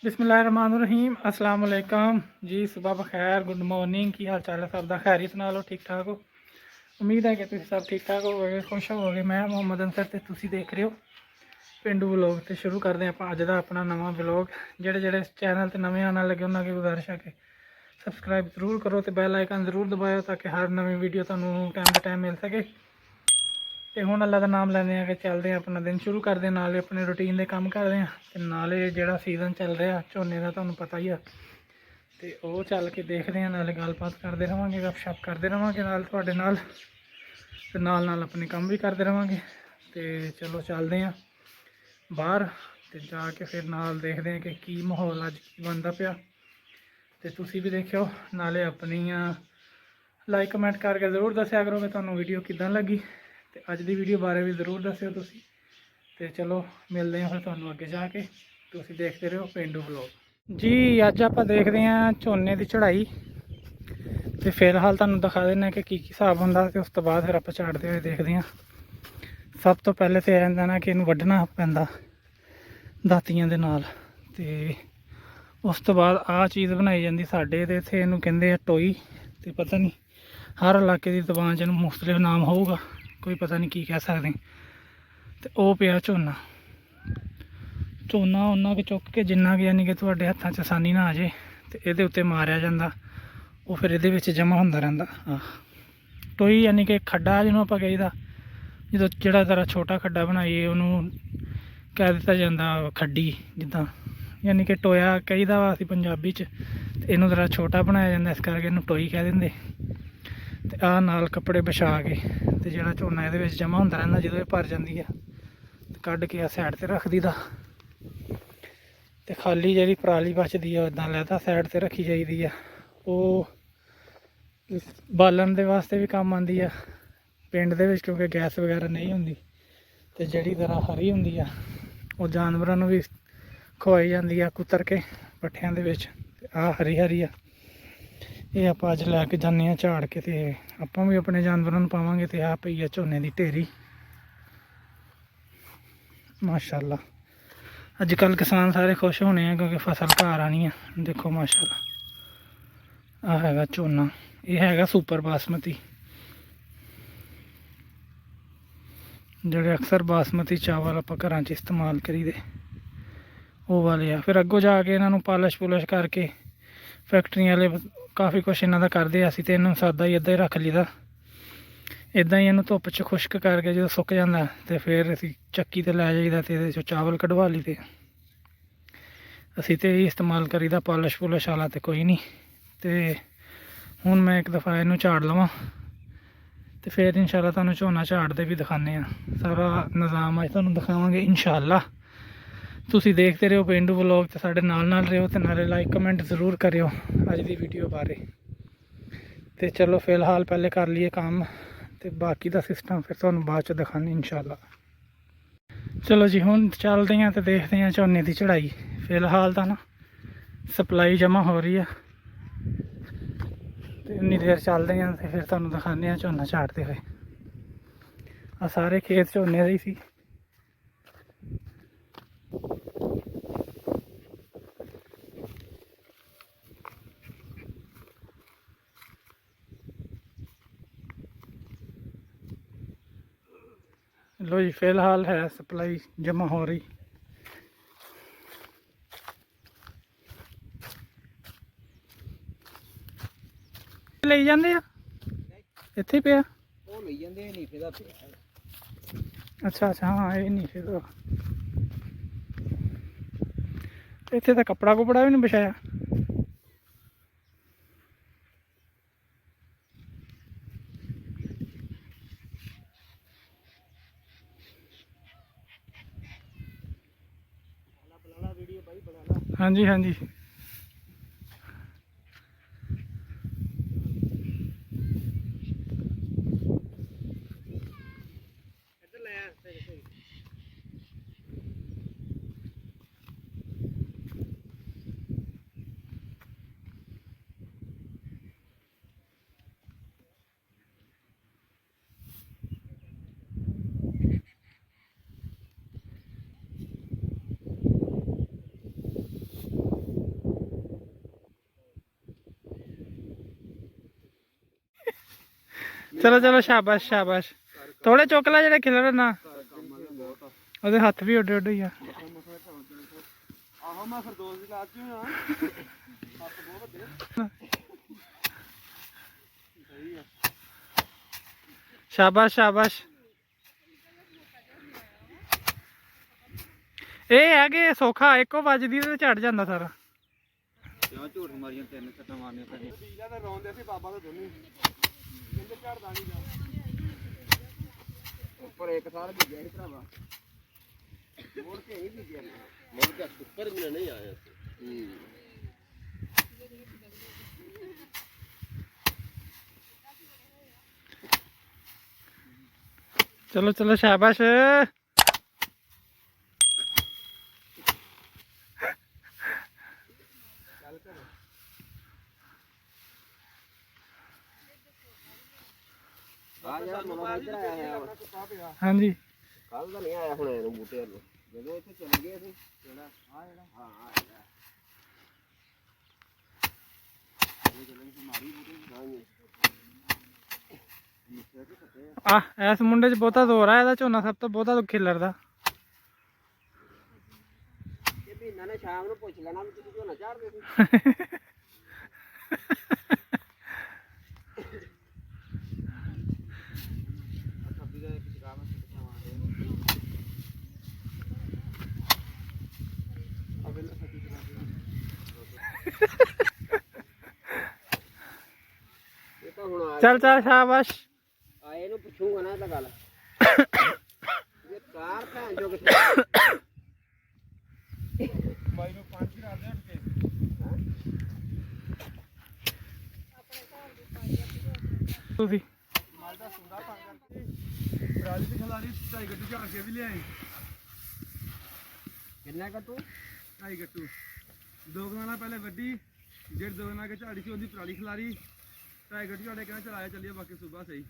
बिस्मिल्लाहिर्रहमानिर्रहीम अस्सलाम वालेकुम जी। सुबह बखैर, गुड मॉर्निंग। की हाल चाल है सब का? खैरियत नाल हो? ठीक ठाक हो? उम्मीद है कि तुम सब ठीक ठाक होवोगे, खुश होवोगे। मैं मोहम्मद अंसर ते तुसी देख रहे हो पेंडू व्लॉग। तो शुरू करते हैं आप अज का अपना नवा व्लॉग। जेड़े जेड़े चैनल ते नवे आने लगे उन्होंने की गुजारिश है कि सबसक्राइब जरूर करो तो बैल आइकन जरूर दबाओ ताकि हर नवी वीडियो तुहानू टाइम टू टाइम मिल सके। तो हुण अल्लाह का नाम लैंदे हैं कि चलते हैं अपना दिन शुरू करते हैं, नाले अपने रूटीन के काम करते हैं। तो नाले जोड़ा सीजन चल रहा झोने का तुहानू पता ही है, तो वह चल के देखते हैं, नाले गलबात करते रहेंगे, गपशप करते रहेंगे नाल तुहाडे नाल, ते नाल अपने काम भी करते रहेंगे। तो चलो चलते हैं बाहर, तो जाके फिर नाल देखते हैं कि की माहौल अज की बनता पाया। तो तुसी भी देखियो, नाले अपनी लाइक कमेंट करके जरूर दस्या करो कि तुहानू वीडियो किदां लगी। तो अज की वीडियो बारे भी जरूर दस्यो तुसी। तो चलो मिलते हैं फिर तुहानू अगे जाके, तुसी देखते रहो पेंडू व्लॉग जी। अज आप देखते हैं झोने की चढ़ाई, तो फिलहाल तुहानू दिखा देना कि की हिसाब होंदा, तो उस तो बाद फिर आप झाड़ते हुए देखते हैं। सब तो पहले तो यह ना कि इनू वढ़ना पैंदा दातियां दे नाल, ते उस तो बाद आ चीज़ बनाई जाती साढ़े, तो इत्थे इनू कहंदे आ टोई। तो पता नहीं हर इलाके की जबान च इनू मुख्तलिफ नाम होगा, कोई पता नहीं की कह सकते। तो वह पिया झोना, झोना उन्ना के चुक के जिन्ना कि यानी कि तुहाडे हत्थां च आसानी ना आ जाए, तो ये उत्ते मारिया जांदा, वो फिर ये जमा होंदा रहिंदा। टोई यानी कि खड्डा जिन्होंने आपां कहीदा, जो जोड़ा जरा छोटा खड्डा बनाइए उन्होंने कह दिता जाता खड्डी, जिदा यानी कि टोया कहीदा वा असीं पंजाबी च, ते इनू जरा छोटा बनाया जाता, इस करके इनू टोई कह देंगे। तो आ नाल कपड़े बिछा के, तो जोड़ा झोना ये जमा होंदा रहिंदा, जो भर जाती है तो कढ़ के साइड पर रख दीदा। तो खाली जी पराली बचती है इदा लैदा साइड पर रखी जाती है, वो बालन के वास्ते भी काम आती है पिंड दे विच, क्योंकि गैस वगैरह नहीं होंगी। तो जी तरह हरी होंगी है वो जानवरों भी खवाई जाती है कुतर के पट्ठियां दे विच। आ हरी हरी आ, ये आप अज लैके जाने झाड़ के, तो आप भी अपने जानवरों पावांगे। तो आ पई है झोने की ढेरी माशाअल्लाह। अजकल किसान सारे खुश होने हैं क्योंकि फसल घर आनी है। देखो माशाअल्लाह आ हैगा झोना, यह हैगा सुपर बासमती, जोड़े अक्सर बासमती चावल आप घर च इस्तेमाल करी दे वो वाले आ। फिर अगों जाके इन्हों पालिश पुलिश करके फैक्ट्री वाले काफ़ी कुछ इन्हों का करते, असी तो इन्हों सादा ही इदा ही रख लीदा, इदा ही इन्हों धुप च खुश्क करके जो सुक जाता तो फिर असी चक्की ते लै जाईदा, तो ये चावल कढ़वा ली दे। असी तो यही इस्तेमाल करीदा, पालिश पुलिश वाला तो कोई नहीं। तो हुण मैं एक दफ़ा इनू झाड़ लवां, तो फिर इंशाअल्लाह तुहानू झोना झाड़ते भी दिखाने सारा निज़ाम अज तुहानू दिखावांगे इंशाअल्लाह। तुसी देखते रहो पेंडू व्लॉग, तो साढ़े नाल नाल रहो, तो नाले लाइक कमेंट जरूर करियो अज की वीडियो बारे। तो चलो फिलहाल पहले कर लिए काम, तो बाकी का सिस्टम फिर तुहानू बाद च दिखाने इंशाअल्लाह। चलो जी हुण चलते हैं तो देखते हैं झोने की चढ़ाई। फिलहाल तो ना सप्लाई जमा हो रही है, तो उन्नी देर चलते हैं, तो फिर तुहानू दिखाने झोना झाड़ते हुए। आ सारे खेत झोने दे ही सी। लो जी फिलहाल है सप्लाई जमा हो रही। ले जाते आ इत्थे पे। अच्छा अच्छा हाँ ये नहीं फिर इत्थे तो कपड़ा कुपड़ा भी नहीं बिछाया। हाँ जी हाँ जी। चलो चलो शाबाश शाबाश थोड़े चुक ला जेह्ड़े खिलर ना ਉਹਦੇ ਹੱਥ ਵੀ ਉੱਡੇ ਉੱਡੇ ਹੀ ਆ ਆਹੋ ਮੈਂ ਸਰਦੋਲ ਦੀ ਲਾਤੀ ਹੋਣਾ ਹੱਥ ਬਹੁਤ ਵੱਡੇ ਸਹੀ ਆ शाबाश शाबाश ਇਹ ਹੈ ਕਿ ਸੌਖਾ ਇੱਕੋ ਵੱਜਦੀ ਤੇ ਝੜ ਜਾਂਦਾ ਸਾਰਾ ਕਿਉਂ ਝੂਠ ਮਾਰੀਆਂ ਤਿੰਨ ਸੱਟਾਂ ਮਾਰਨੀਆਂ ਪੈਣੀਆਂ ਪੀਲਾ ਤਾਂ ਰੌਂਦੇ ਸੀ ਬਾਬਾ ਤਾਂ ਦੋਨੇ ਕਹਿੰਦੇ ਝੜਦਾ ਨਹੀਂ ਜਾ ਉੱਪਰ ਇੱਕ ਸਾਲ ਭੇਜਿਆ ਸੀ ਭਰਾਵਾ ਮੋੜ ਕੇ ਨਹੀਂ ਭੇਜਿਆ ਮੋੜ ਕੇ ਉੱਪਰ ਵੀ ਨਹੀਂ ਆਇਆ चलो चलो शाबाश हाँ जी ਕੱਲ ਤਾਂ ਨਹੀਂ ਆਇਆ ਹੁਣ ਇਹਨੂੰ ਬੂਟੇ ਵੱਲੋਂ ਜਦੋਂ ਇੱਥੇ ਚਲੇ ਗਏ ਅਸੀਂ ਜਿਹੜਾ ਆ ਜਿਹੜਾ ਹਾਂ ਆ ਜਿਹੜਾ ਇਹ ਚੱਲਣ ਸੀ ਮਾਰੀ ਬੂਟੇ ਹਾਂਜੀ आ इस मुंडे च बहुता जोर है ਇਹਦਾ ਝੋਨਾ ਸਭ ਤੋਂ ਬਹੁਤਾ ਖਿਲਰਦਾ ਇਹ ਮਹੀਨਾ ਨੇ ਸ਼ਾਮ ਨੂੰ ਪੁੱਛ ਲੈਣਾ ਵੀ ਤੁਸੀਂ ਝੋਨਾ ਝਾੜਦੇ ਸੀ चल चल शाबाश ਆਏ ਨੂੰ ਪੁੱਛੂਗਾ ਨਾ ਤਾਂ ਗੱਲ ਇਹ ਕਾਰ ਭੈਣ ਜੋ ਕਿੱਥੇ ਬਾਈ ਨੂੰ 5 ਰਾਤ ਦੇ ਉੱਠ ਕੇ ਤੁਸੀਂ ਮਾਲ ਦਾ ਸੁੰਦਾ ਤਾਂ ਕਰਕੇ ਪਰਾਲੀ ਤੇ ਖਲਾਰੀ 2.5 ਗੱਟੂ ਝਾੜ ਕੇ ਵੀ ਲਿਆਏ ਕਿੰਨਾ ਗੱਟੂ 2.5 ਗੱਟੂ ਦੋ ਕਨਾਲਾਂ ਪਹਿਲੇ ਵੱਡੀ ਜਿਹੜੀ ਦੋ ਕਨਾਲਾਂ ਕੇ ਝਾੜੀ ਸੀ ਉਹਦੀ ਪਰਾਲੀ ਖਲਾਰੀ 2.5 ਗੱਟੂ ਝਾੜੇ ਕਹਿੰਦਾ ਚਲਾਇਆ ਚੱਲੀਏ ਬਾਕੀ ਸੁਬਾ ਸਹੀ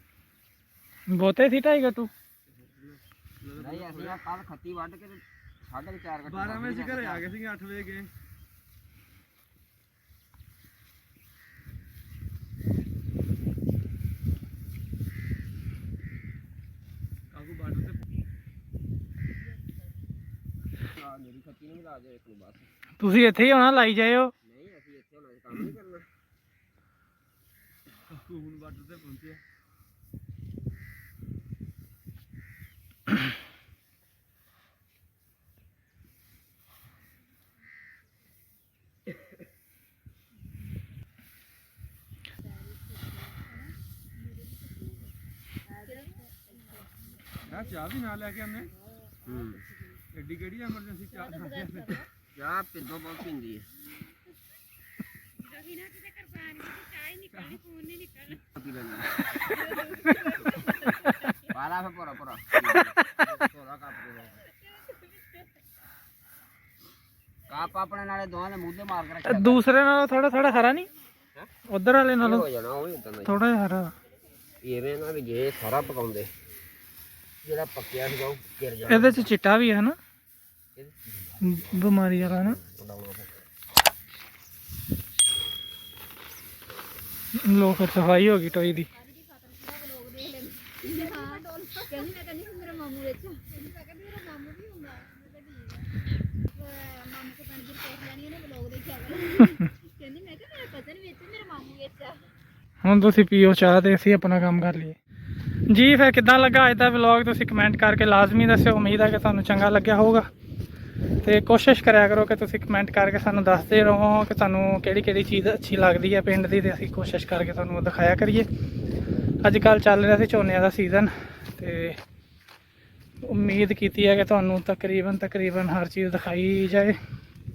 ਬਹੁਤੇ ਸੀ 2.5 ਗੱਟੂ ਨਹੀਂ ਅਸੀਂ ਆ ਕੱਲ ਖੱਤੀ ਵੱਢ ਕੇ 4.5 ਗੱਟੂ 12 ਵਜੇ ਅਸੀਂ ਘਰੇ ਆ ਗਏ ਸੀ 8 ਵਜੇ ਗਏ ਕਾਕੂ ਬਾਰਡਰ ਤੇ ਆ ਮੇਰੀ ਖੱਤੀ ਨੂੰ ਲਾ ਦੇ ਇੱਕ ਨੂੰ ਬਸ ਤੁਸੀਂ ਇੱਥੇ ਹੀ ਹੋਣਾ ਲਾਈ ਜਾਇਓ ਨਹੀਂ ਅਸੀਂ ਇੱਥੇ ਹੁਣ ਕੰਮ ਨਹੀਂ ਕਰਨਾ ਕਾਕੂ ਹੁਣ ਬਾਰਡਰ ਤੇ ਪਹੁੰਚਿਆ ਚਾਹ ਵੀ ਨਾਲ ਲੈ ਕੇ ਆਨੇ ਐਡੀ ਕਿਹੜੀ ਐਮਰਜੈਂਸੀ ਚਾਹ ਚਾਹ ਪਿੰਡੋਂ ਬਹੁਤ ਪੀਂਦੀ ਹੈ ਪਾਲਾ ਫੇ ਪੂਰਾ ਪੂਰਾ ਥੋੜਾ ਕੱਪ ਆਪਣੇ ਨਾਲੇ ਦੋਵਾਂ ਦੇ ਮੂੰਹ ਤੇ ਮਾਰ ਕੇ ਰੱਖਿਆ ਦੂਸਰੇ ਨਾਲੋਂ ਥੋੜਾ ਥੋੜਾ ਹਰਾ ਨਹੀਂ ਉਧਰ ਵਾਲੇ ਨਾਲੋਂ ਹੋ ਜਾਣਾ ਉਹ ਇਦਾਂ ਦਾ ਥੋੜਾ ਜਿਹਾ ਹਰਾ ਇਵੇਂ ਨਾ ਵੀ ਜੇ ਸਾਰਾ ਪਕਾਉਂਦੇ ਜਿਹੜਾ ਪੱਕਿਆ ਸੀਗਾ ਉਹ ਗਿਰ ਜਾਣਾ ਇਹਦੇ ਚ ਚਿੱਟਾ ਵੀ ਹੈ ਨਾ ਬਿਮਾਰੀ ਵਾਲਾ ਨਾ ਲੋਕ ਸਫਾਈ ਹੋ ਗਈ ਟੋਈ ਦੀ ਹੁਣ ਤੁਸੀਂ ਪੀਓ ਚਾਹ ਤੇ ਅਸੀਂ ਆਪਣਾ ਕੰਮ ਕਰ ਲਈਏ ਜੀ ਫਿਰ ਕਿੱਦਾਂ ਲੱਗਾ ਅੱਜ ਦਾ ਵਲੌਗ ਤੁਸੀਂ ਕਮੈਂਟ ਕਰਕੇ ਲਾਜ਼ਮੀ ਦੱਸਿਓ ਉਮੀਦ ਹੈ ਕਿ ਤੁਹਾਨੂੰ ਚੰਗਾ ਲੱਗਿਆ ਹੋਊਗਾ ਤੇ ਕੋਸ਼ਿਸ਼ ਕਰਿਆ ਕਰੋ ਕਿ ਤੁਸੀਂ ਕਮੈਂਟ ਕਰਕੇ ਸਾਨੂੰ ਦੱਸਦੇ ਰਹੋ ਕਿ ਤੁਹਾਨੂੰ ਕਿਹੜੀ ਕਿਹੜੀ ਚੀਜ਼ ਅੱਛੀ ਲੱਗਦੀ ਹੈ ਪਿੰਡ ਦੀ ਤੇ ਅਸੀਂ ਕੋਸ਼ਿਸ਼ ਕਰਕੇ ਤੁਹਾਨੂੰ ਦਿਖਾਇਆ ਕਰੀਏ ਅੱਜ ਕੱਲ੍ਹ ਚੱਲ ਰਿਹਾ ਸੀ ਝੋਨਿਆਂ ਦਾ ਸੀਜ਼ਨ ਤੇ ਉਮੀਦ ਕੀਤੀ ਹੈ ਕਿ ਤੁਹਾਨੂੰ ਤਕਰੀਬਨ ਹਰ ਚੀਜ਼ ਦਿਖਾਈ ਜਾਏ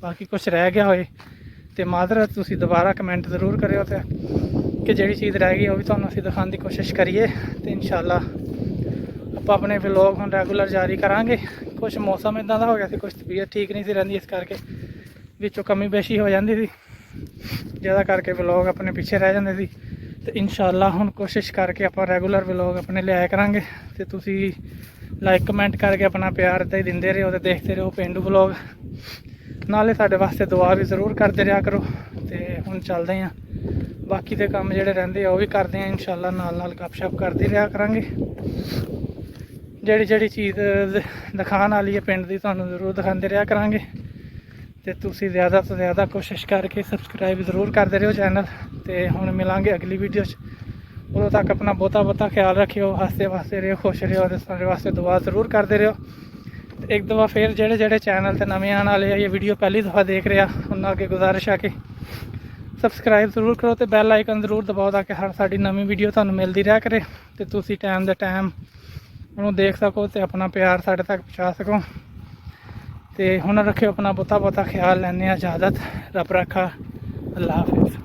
ਬਾਕੀ ਕੁਝ ਰਹਿ ਗਿਆ ਹੋਏ ਤੇ ਮਾਜ਼ਰਤ ਤੁਸੀਂ ਦੁਬਾਰਾ ਕਮੈਂਟ ਜ਼ਰੂਰ ਕਰਿਓ ਤੇ ਕਿ ਜਿਹੜੀ ਚੀਜ਼ ਰਹਿ ਗਈ ਉਹ ਵੀ ਤੁਹਾਨੂੰ ਅਸੀਂ ਦਿਖਾਉਣ ਦੀ ਕੋਸ਼ਿਸ਼ ਕਰੀਏ ਤੇ ਇਨਸ਼ਾਅੱਲਾ ਆਪਾਂ ਆਪਣੇ ਵਲੌਗ ਹੁਣ ਰੈਗੂਲਰ ਜਾਰੀ ਕਰਾਂਗੇ ਕੁਝ ਮੌਸਮ ਇਦਾਂ ਦਾ ਹੋ ਗਿਆ ਸੀ ਕੁਝ ਤਬੀਅਤ ਠੀਕ ਨਹੀਂ ਸੀ ਰਹਿੰਦੀ ਇਸ ਕਰਕੇ ਵਿੱਚੋਂ ਕਮੀ ਬੇਸ਼ੀ ਹੋ ਜਾਂਦੀ ਸੀ ਜ਼ਿਆਦਾ ਕਰਕੇ ਵਲੌਗ ਆਪਣੇ ਪਿੱਛੇ ਰਹਿ ਜਾਂਦੇ ਸੀ ਤੇ ਇਨਸ਼ਾਅੱਲਾ ਹੁਣ ਕੋਸ਼ਿਸ਼ ਕਰਕੇ ਆਪਾਂ ਰੈਗੂਲਰ ਵਲੌਗ ਆਪਣੇ ਲਿਆਇਆ ਕਰਾਂਗੇ ਤੇ ਤੁਸੀਂ ਲਾਈਕ ਕਮੈਂਟ ਕਰਕੇ ਆਪਣਾ ਪਿਆਰ ਇੱਦਾਂ ਹੀ ਦਿੰਦੇ ਰਹੋ ਤੇ ਦੇਖਦੇ ਰਹੋ ਪੇਂਡੂ ਵਲੌਗ ਨਾਲੇ ਸਾਡੇ ਵਾਸਤੇ ਦੁਆ ਵੀ ਜ਼ਰੂਰ ਕਰਦੇ ਰਿਹਾ ਕਰੋ ਤੇ ਹੁਣ ਚੱਲਦੇ ਹਾਂ ਬਾਕੀ ਦੇ ਕੰਮ ਜਿਹੜੇ ਰਹਿੰਦੇ ਆ ਉਹ ਵੀ ਕਰਦੇ ਆ ਇਨਸ਼ਾਅੱਲਾ, ਨਾਲ ਨਾਲ ਗੱਪਸ਼ਪ ਕਰਦੇ ਰਿਹਾ ਕਰਾਂਗੇ। ਜਿਹੜੀ ਚੀਜ਼ ਦਿਖਾਉਣ ਵਾਲੀ ਹੈ ਪਿੰਡ ਦੀ ਤੁਹਾਨੂੰ ਜ਼ਰੂਰ ਦਿਖਾਉਂਦੇ ਰਿਹਾ ਕਰਾਂਗੇ। ਤੇ ਤੁਸੀਂ ਜ਼ਿਆਦਾ ਤੋਂ ਜ਼ਿਆਦਾ ਕੋਸ਼ਿਸ਼ ਕਰਕੇ ਸਬਸਕ੍ਰਾਈਬ ਜ਼ਰੂਰ ਕਰਦੇ ਰਹੋ ਚੈਨਲ। ਤੇ ਹੁਣ ਮਿਲਾਂਗੇ ਅਗਲੀ ਵੀਡੀਓ 'ਚ, ਉਦੋਂ ਤੱਕ ਆਪਣਾ ਬਹੁਤਾ ਖਿਆਲ ਰੱਖਿਓ, ਹੱਸਦੇ ਵਾਸਤੇ ਰਹੋ, ਖੁਸ਼ ਰਹੋ ਤੇ ਸਾਰੇ ਵਾਸਤੇ ਦੁਆ ਜ਼ਰੂਰ ਕਰਦੇ ਰਹੋ। ਤੇ ਇੱਕ ਦਫਾ ਫਿਰ ਜਿਹੜੇ ਚੈਨਲ ਤੇ ਨਵੇਂ ਆਉਣ ਵਾਲੇ ਆ, ਇਹ ਵੀਡੀਓ ਪਹਿਲੀ ਦਫਾ ਦੇਖ ਰਿਹਾ, ਉਹਨਾਂ ਅੱਗੇ ਗੁਜ਼ਾਰਿਸ਼ ਆ ਕਿ ਸਬਸਕ੍ਰਾਈਬ ਜ਼ਰੂਰ ਕਰੋ ਤੇ ਬੈਲ ਆਈਕਨ ਜ਼ਰੂਰ ਦਬਾਓ ਤਾਂ ਕਿ ਹਰ ਸਾਡੀ ਨਵੀਂ ਵੀਡੀਓ ਤੁਹਾਨੂੰ ਮਿਲਦੀ ਰਿਹਾ ਕਰੇ ਤੇ ਤੁਸੀਂ ਟਾਈਮ ਦੇ ਟਾਈਮ ਉਹਨੂੰ ਦੇਖ ਸਕੋ ਤੇ ਆਪਣਾ ਪਿਆਰ ਸਾਡੇ ਤੱਕ ਪਹੁੰਚਾ ਸਕੋ। ਤੇ ਹੁਣ ਰੱਖਿਓ ਆਪਣਾ ਬਹੁਤਾ ਖਿਆਲ। ਲੈਂਦੇ ਹਾਂ ਇਜਾਜ਼ਤ, ਰੱਬ ਰੱਖਾ, ਅੱਲਾ ਹਾਫਿਜ਼।